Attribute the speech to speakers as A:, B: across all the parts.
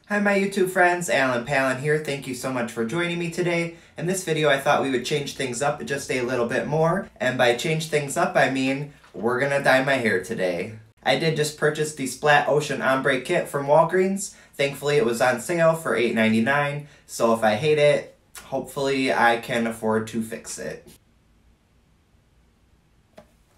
A: Hi my YouTube friends, Alan Palin here. Thank you so much for joining me today. In this video I thought we would change things up just a little bit more, and by change things up I mean we're gonna dye my hair today. I did just purchase the Splat Ocean Ombre Kit from Walgreens. Thankfully it was on sale for $8.99, so if I hate it, hopefully I can afford to fix it.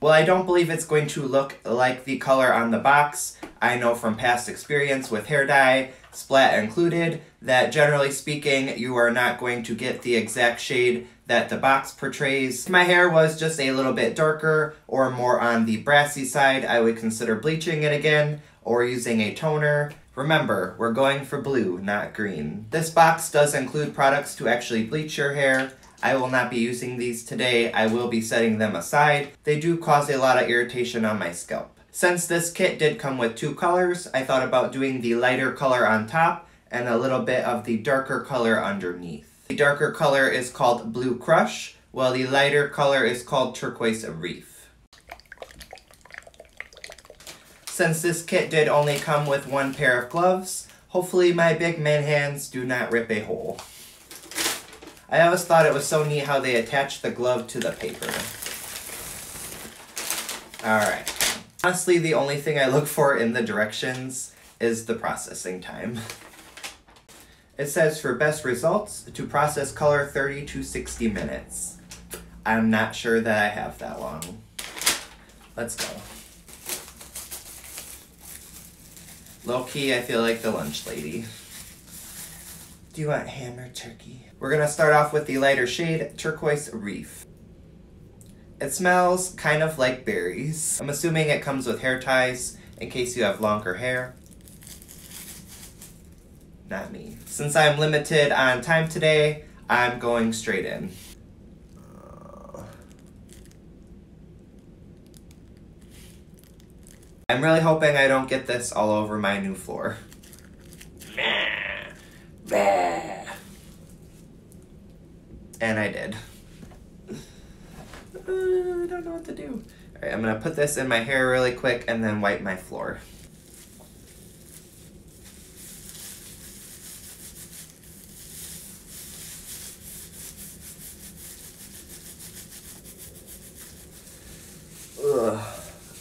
A: Well, I don't believe it's going to look like the color on the box. I know from past experience with hair dye, Splat included, that generally speaking, you are not going to get the exact shade that the box portrays. If my hair was just a little bit darker or more on the brassy side, I would consider bleaching it again or using a toner. Remember, we're going for blue, not green. This box does include products to actually bleach your hair. I will not be using these today. I will be setting them aside. They do cause a lot of irritation on my scalp. Since this kit did come with two colors, I thought about doing the lighter color on top and a little bit of the darker color underneath. The darker color is called Blue Crush, while the lighter color is called Turquoise Reef. Since this kit did only come with one pair of gloves, hopefully my big man hands do not rip a hole. I always thought it was so neat how they attached the glove to the paper. Alright. Honestly, the only thing I look for in the directions is the processing time. It says for best results, to process color 30 to 60 minutes. I'm not sure that I have that long. Let's go. Low-key, I feel like the lunch lady. Do you want ham or turkey? We're gonna start off with the lighter shade, Turquoise Reef. It smells kind of like berries. I'm assuming it comes with hair ties in case you have longer hair. Not me. Since I'm limited on time today, I'm going straight in. I'm really hoping I don't get this all over my new floor. And I did. I don't know what to do. Alright, I'm gonna put this in my hair really quick and then wipe my floor. Ugh.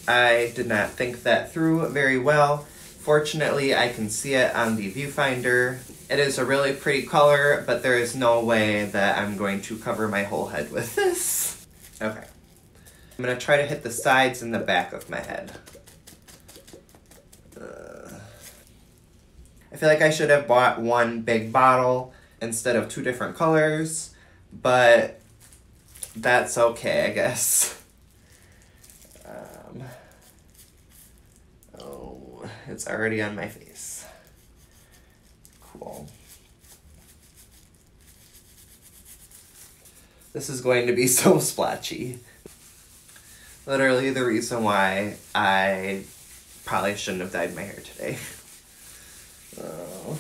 A: I did not think that through very well. Fortunately, I can see it on the viewfinder. It is a really pretty color, but there is no way that I'm going to cover my whole head with this. Okay. I'm gonna try to hit the sides and the back of my head. I feel like I should have bought one big bottle instead of two different colors, but that's okay, I guess. Oh, it's already on my face. Cool. This is going to be so splotchy. Literally the reason why I probably shouldn't have dyed my hair today. Oh.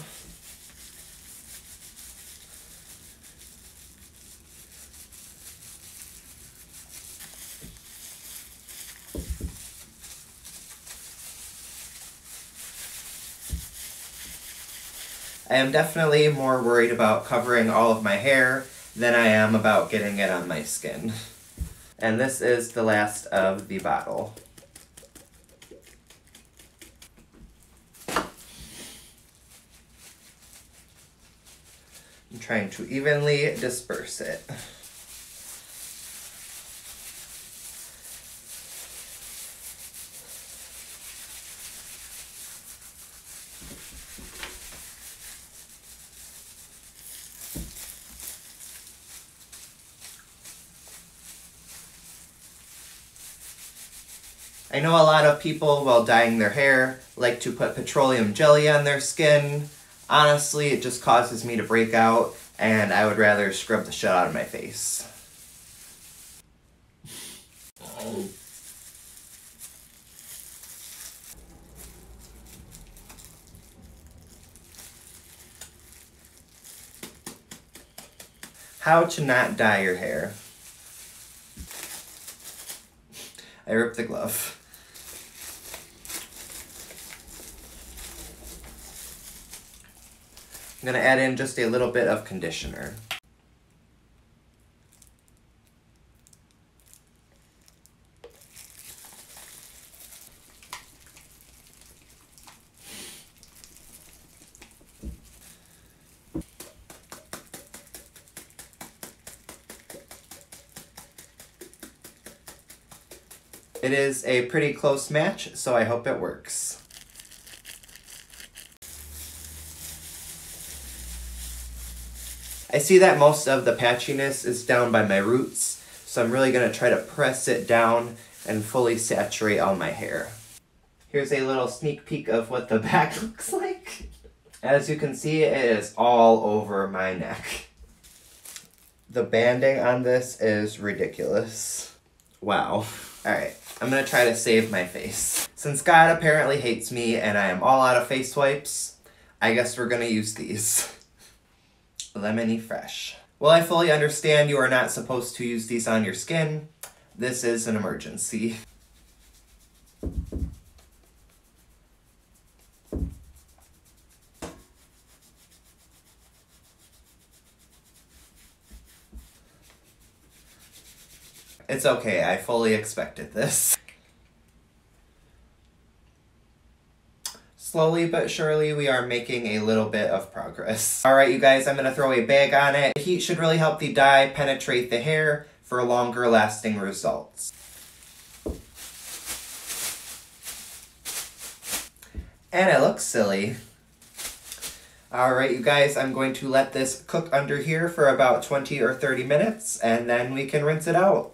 A: I am definitely more worried about covering all of my hair than I am about getting it on my skin. And this is the last of the bottle. I'm trying to evenly disperse it. I know a lot of people, while dyeing their hair, like to put petroleum jelly on their skin. Honestly, it just causes me to break out, and I would rather scrub the shit out of my face. How to not dye your hair. I ripped the glove. I'm going to add in just a little bit of conditioner. It is a pretty close match, so I hope it works. I see that most of the patchiness is down by my roots, so I'm really going to try to press it down and fully saturate all my hair. Here's a little sneak peek of what the back looks like. As you can see, it is all over my neck. The banding on this is ridiculous. Wow. Alright, I'm going to try to save my face. Since God apparently hates me and I am all out of face wipes, I guess we're going to use these. Lemony Fresh. Well, I fully understand you are not supposed to use these on your skin. This is an emergency. It's okay, I fully expected this. Slowly but surely, we are making a little bit of progress. Alright, you guys, I'm going to throw a bag on it. The heat should really help the dye penetrate the hair for longer lasting results. And it looks silly. Alright, you guys, I'm going to let this cook under here for about 20 or 30 minutes, and then we can rinse it out.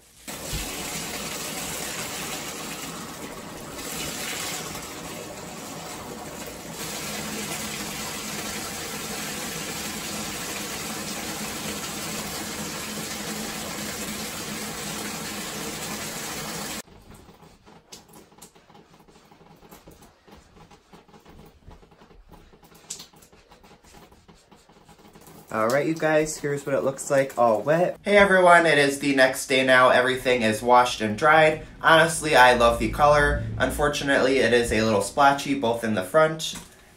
A: Alright, you guys, here's what it looks like all wet. Hey everyone, it is the next day now. Everything is washed and dried. Honestly, I love the color. Unfortunately, it is a little splotchy both in the front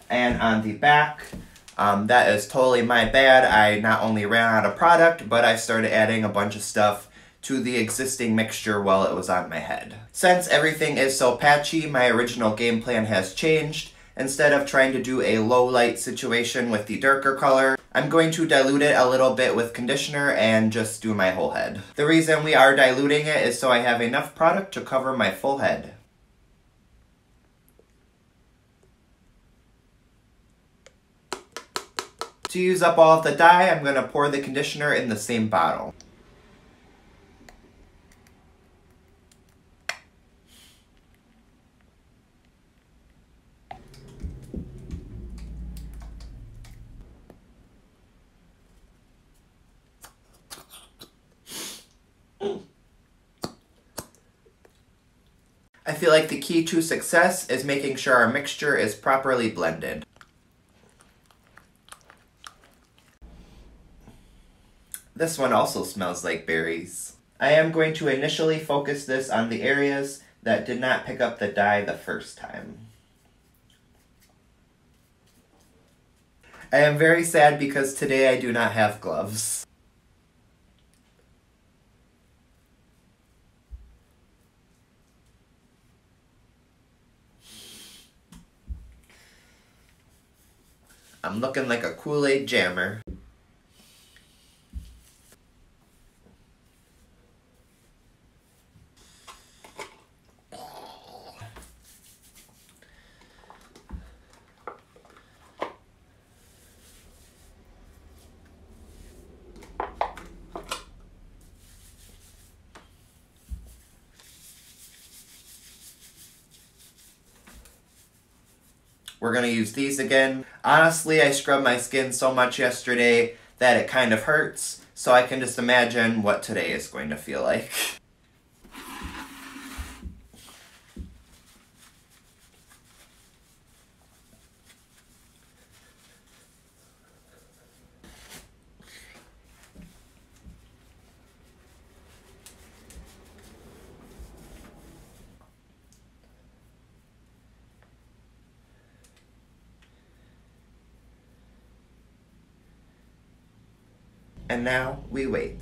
A: and on the back. That is totally my bad. I not only ran out of product, but I started adding a bunch of stuff to the existing mixture while it was on my head. Since everything is so patchy, my original game plan has changed. Instead of trying to do a low light situation with the darker color, I'm going to dilute it a little bit with conditioner and just do my whole head. The reason we are diluting it is so I have enough product to cover my full head. To use up all of the dye, I'm going to pour the conditioner in the same bottle. I feel like the key to success is making sure our mixture is properly blended. This one also smells like berries. I am going to initially focus this on the areas that did not pick up the dye the first time. I am very sad because today I do not have gloves. I'm looking like a Kool-Aid jammer. We're going to use these again. Honestly, I scrubbed my skin so much yesterday that it kind of hurts, so I can just imagine what today is going to feel like. And now we wait.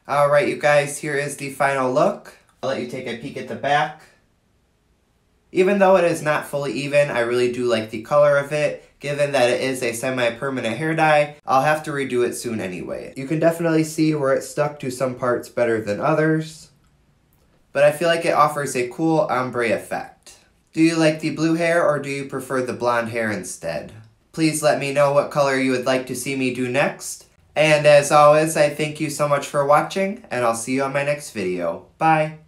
A: Alright, you guys, here is the final look. I'll let you take a peek at the back. Even though it is not fully even, I really do like the color of it. Given that it is a semi-permanent hair dye, I'll have to redo it soon anyway. You can definitely see where it stuck to some parts better than others, but I feel like it offers a cool ombre effect. Do you like the blue hair or do you prefer the blonde hair instead? Please let me know what color you would like to see me do next. And as always, I thank you so much for watching, and I'll see you on my next video. Bye!